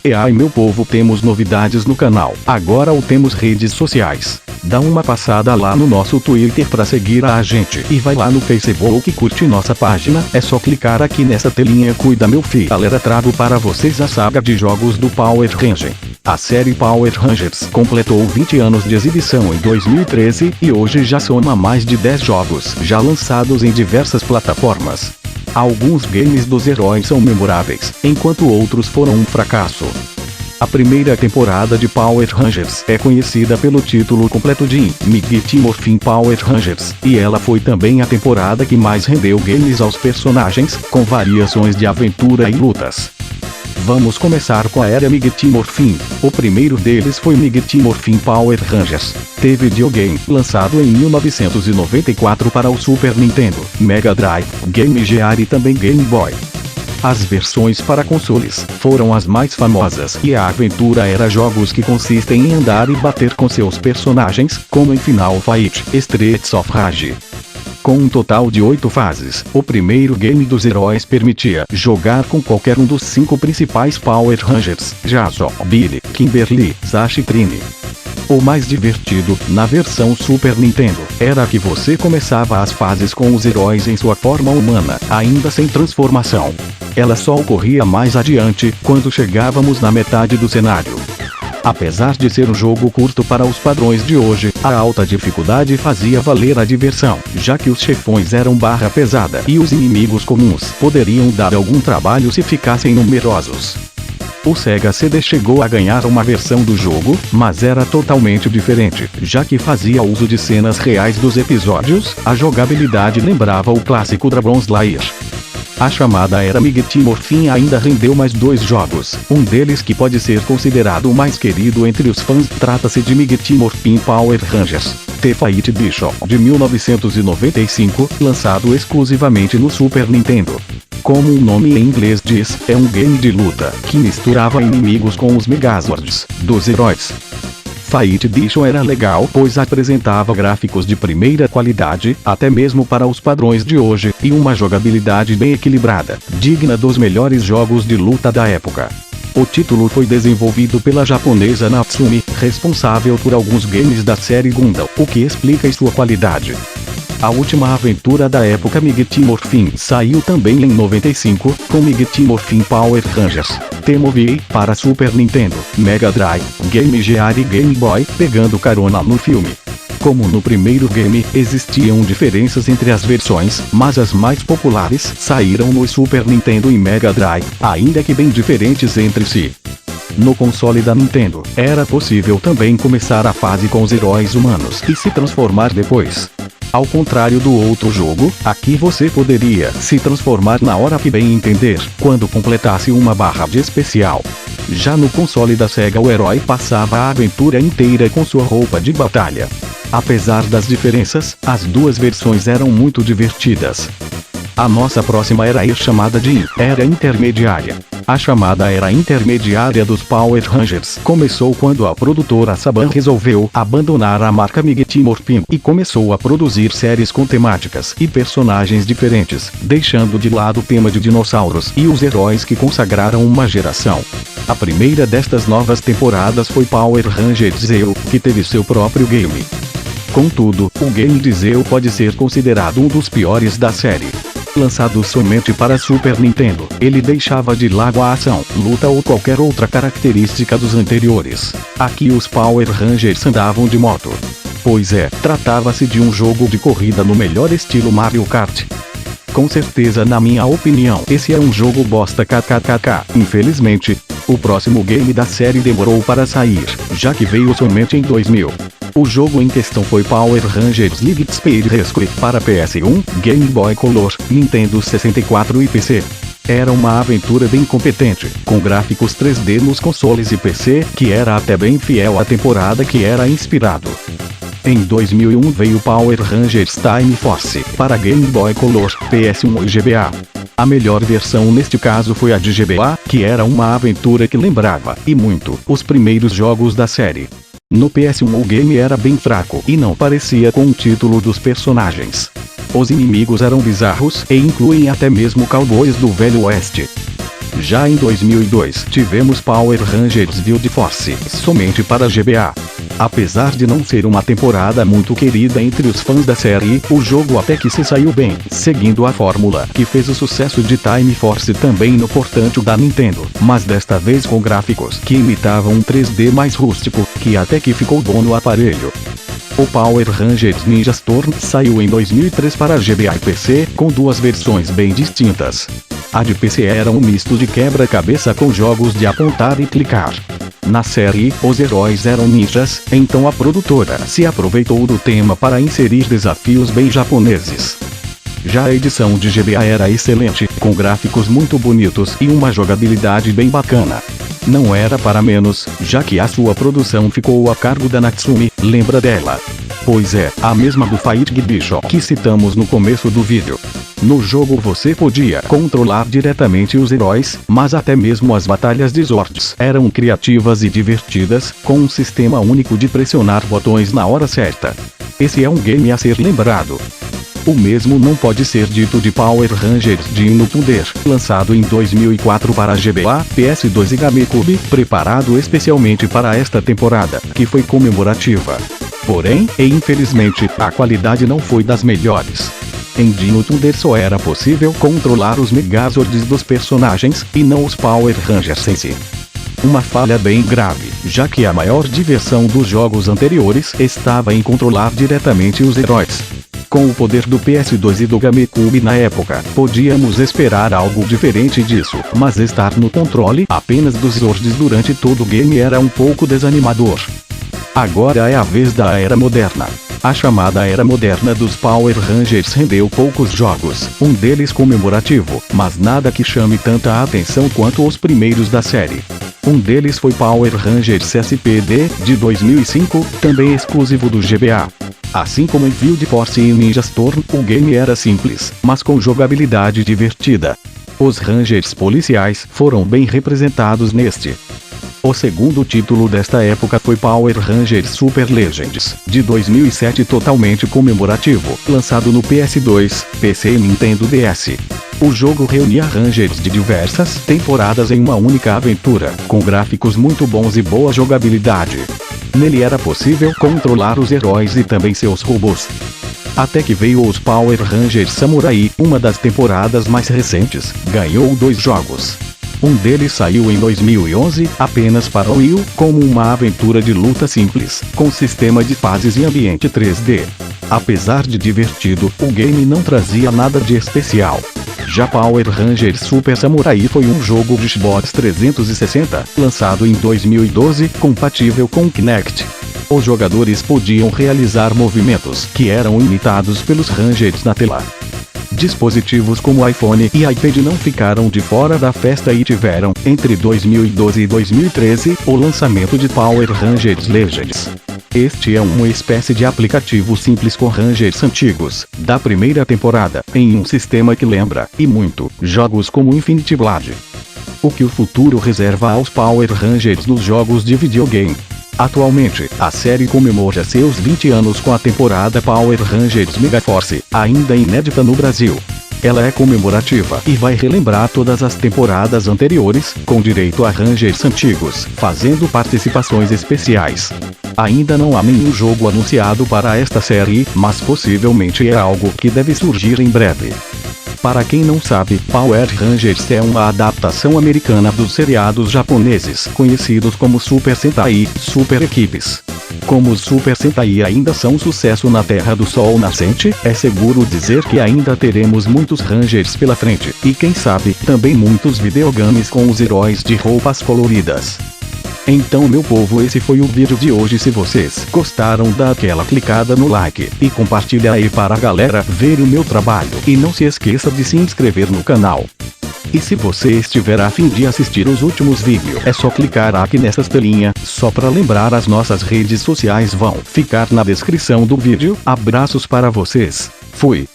E ai meu povo, temos novidades no canal. Agora temos redes sociais. Dá uma passada lá no nosso Twitter pra seguir a gente. E vai lá no Facebook e curte nossa página. É só clicar aqui nessa telinha. Cuida meu filho. Galera, trago para vocês a saga de jogos do Power Ranger. A série Power Rangers completou 20 anos de exibição em 2013 e hoje já soma mais de 10 jogos já lançados em diversas plataformas. Alguns games dos heróis são memoráveis, enquanto outros foram um fracasso. A primeira temporada de Power Rangers é conhecida pelo título completo de Mighty Morphin Power Rangers, e ela foi também a temporada que mais rendeu games aos personagens, com variações de aventura e lutas. Vamos começar com a era Mighty Morphin. O primeiro deles foi Mighty Morphin Power Rangers. Teve videogame, lançado em 1994 para o Super Nintendo, Mega Drive, Game Gear e também Game Boy. As versões para consoles foram as mais famosas e a aventura era jogos que consistem em andar e bater com seus personagens, como em Final Fight, Streets of Rage. Com um total de 8 fases, o primeiro game dos heróis permitia jogar com qualquer um dos 5 principais Power Rangers, Jason, Billy, Kimberly, Sash e Trini. O mais divertido, na versão Super Nintendo, era que você começava as fases com os heróis em sua forma humana, ainda sem transformação. Ela só ocorria mais adiante, quando chegávamos na metade do cenário. Apesar de ser um jogo curto para os padrões de hoje, a alta dificuldade fazia valer a diversão, já que os chefões eram barra pesada e os inimigos comuns poderiam dar algum trabalho se ficassem numerosos. O Sega CD chegou a ganhar uma versão do jogo, mas era totalmente diferente, já que fazia uso de cenas reais dos episódios. A jogabilidade lembrava o clássico Dragon Slayer. A chamada era Mighty Morphin ainda rendeu mais 2 jogos, um deles que pode ser considerado o mais querido entre os fãs. Trata-se de Mighty Morphin Power Rangers The Fight Edition de 1995, lançado exclusivamente no Super Nintendo. Como o nome em inglês diz, é um game de luta que misturava inimigos com os Megazords dos heróis. Fight Edition era legal, pois apresentava gráficos de primeira qualidade, até mesmo para os padrões de hoje, e uma jogabilidade bem equilibrada, digna dos melhores jogos de luta da época. O título foi desenvolvido pela japonesa Natsumi, responsável por alguns games da série Gundam, o que explica sua qualidade. A última aventura da época Mighty Morphin saiu também em 95, com Mighty Morphin Power Rangers The Movie para Super Nintendo, Mega Drive, Game Gear e Game Boy, pegando carona no filme. Como no primeiro game, existiam diferenças entre as versões, mas as mais populares saíram no Super Nintendo e Mega Drive, ainda que bem diferentes entre si. No console da Nintendo, era possível também começar a fase com os heróis humanos e se transformar depois. Ao contrário do outro jogo, aqui você poderia se transformar na hora que bem entender, quando completasse uma barra de especial. Já no console da Sega, o herói passava a aventura inteira com sua roupa de batalha. Apesar das diferenças, as duas versões eram muito divertidas. A nossa próxima era a chamada de Era Intermediária. A chamada Era Intermediária dos Power Rangers começou quando a produtora Saban resolveu abandonar a marca Mighty Morphin e começou a produzir séries com temáticas e personagens diferentes, deixando de lado o tema de dinossauros e os heróis que consagraram uma geração. A primeira destas novas temporadas foi Power Rangers Zeo, que teve seu próprio game. Contudo, o game de Zeo pode ser considerado um dos piores da série. Lançado somente para Super Nintendo, ele deixava de lado a ação, luta ou qualquer outra característica dos anteriores. Aqui os Power Rangers andavam de moto. Pois é, tratava-se de um jogo de corrida no melhor estilo Mario Kart. Com certeza, na minha opinião, esse é um jogo bosta kkkk. Infelizmente, o próximo game da série demorou para sair, já que veio somente em 2000. O jogo em questão foi Power Rangers League Speed Rescue para PS1, Game Boy Color, Nintendo 64 e PC. Era uma aventura bem competente, com gráficos 3D nos consoles e PC, que era até bem fiel à temporada que era inspirado. Em 2001 veio Power Rangers Time Force para Game Boy Color, PS1 e GBA. A melhor versão neste caso foi a de GBA, que era uma aventura que lembrava, e muito, os primeiros jogos da série. No PS1 o game era bem fraco e não parecia com o título dos personagens. Os inimigos eram bizarros e incluem até mesmo cowboys do Velho Oeste. Já em 2002 tivemos Power Rangers Wild Force, somente para GBA. Apesar de não ser uma temporada muito querida entre os fãs da série, o jogo até que se saiu bem, seguindo a fórmula que fez o sucesso de Time Force também no portátil da Nintendo, mas desta vez com gráficos que imitavam um 3D mais rústico, que até que ficou bom no aparelho. O Power Rangers Ninja Storm saiu em 2003 para GBA e PC, com duas versões bem distintas. A de PC era um misto de quebra-cabeça com jogos de apontar e clicar. Na série, os heróis eram ninjas, então a produtora se aproveitou do tema para inserir desafios bem japoneses. Já a edição de GBA era excelente, com gráficos muito bonitos e uma jogabilidade bem bacana. Não era para menos, já que a sua produção ficou a cargo da Natsumi, lembra dela? Pois é, a mesma do Fight Edition que citamos no começo do vídeo. No jogo você podia controlar diretamente os heróis, mas até mesmo as batalhas de Zords eram criativas e divertidas, com um sistema único de pressionar botões na hora certa. Esse é um game a ser lembrado. O mesmo não pode ser dito de Power Rangers Dino Thunder, lançado em 2004 para GBA, PS2 e GameCube, preparado especialmente para esta temporada, que foi comemorativa. Porém, e infelizmente, a qualidade não foi das melhores. Em Dino Thunder só era possível controlar os Megazords dos personagens, e não os Power Rangers em si. Uma falha bem grave, já que a maior diversão dos jogos anteriores estava em controlar diretamente os heróis. Com o poder do PS2 e do GameCube na época, podíamos esperar algo diferente disso, mas estar no controle apenas dos Zords durante todo o game era um pouco desanimador. Agora é a vez da era moderna. A chamada era moderna dos Power Rangers rendeu poucos jogos, um deles comemorativo, mas nada que chame tanta atenção quanto os primeiros da série. Um deles foi Power Rangers SPD, de 2005, também exclusivo do GBA. Assim como em Wild Force e Ninja Storm, o game era simples, mas com jogabilidade divertida. Os Rangers policiais foram bem representados neste. O segundo título desta época foi Power Rangers Super Legends, de 2007, totalmente comemorativo, lançado no PS2, PC e Nintendo DS. O jogo reunia Rangers de diversas temporadas em uma única aventura, com gráficos muito bons e boa jogabilidade. Nele era possível controlar os heróis e também seus robôs. Até que veio os Power Rangers Samurai, uma das temporadas mais recentes, ganhou 2 jogos. Um deles saiu em 2011, apenas para o Wii U, como uma aventura de luta simples, com sistema de fases e ambiente 3D. Apesar de divertido, o game não trazia nada de especial. Já Power Rangers Super Samurai foi um jogo de Xbox 360, lançado em 2012, compatível com Kinect. Os jogadores podiam realizar movimentos que eram imitados pelos Rangers na tela. Dispositivos como iPhone e iPad não ficaram de fora da festa e tiveram, entre 2012 e 2013, o lançamento de Power Rangers Legends. Este é uma espécie de aplicativo simples com Rangers antigos, da primeira temporada, em um sistema que lembra, e muito, jogos como Infinity Blade. O que o futuro reserva aos Power Rangers nos jogos de videogame? Atualmente, a série comemora seus 20 anos com a temporada Power Rangers Megaforce, ainda inédita no Brasil. Ela é comemorativa e vai relembrar todas as temporadas anteriores, com direito a Rangers antigos, fazendo participações especiais. Ainda não há nenhum jogo anunciado para esta série, mas possivelmente é algo que deve surgir em breve. Para quem não sabe, Power Rangers é uma adaptação americana dos seriados japoneses, conhecidos como Super Sentai, Super Equipes. Como os Super Sentai ainda são um sucesso na Terra do Sol Nascente, é seguro dizer que ainda teremos muitos Rangers pela frente, e quem sabe, também muitos videogames com os heróis de roupas coloridas. Então meu povo, esse foi o vídeo de hoje. Se vocês gostaram, dá aquela clicada no like, e compartilha aí para a galera ver o meu trabalho, e não se esqueça de se inscrever no canal. E se você estiver a fim de assistir os últimos vídeos, é só clicar aqui nessa telinha, só para lembrar, as nossas redes sociais vão ficar na descrição do vídeo. Abraços para vocês, fui!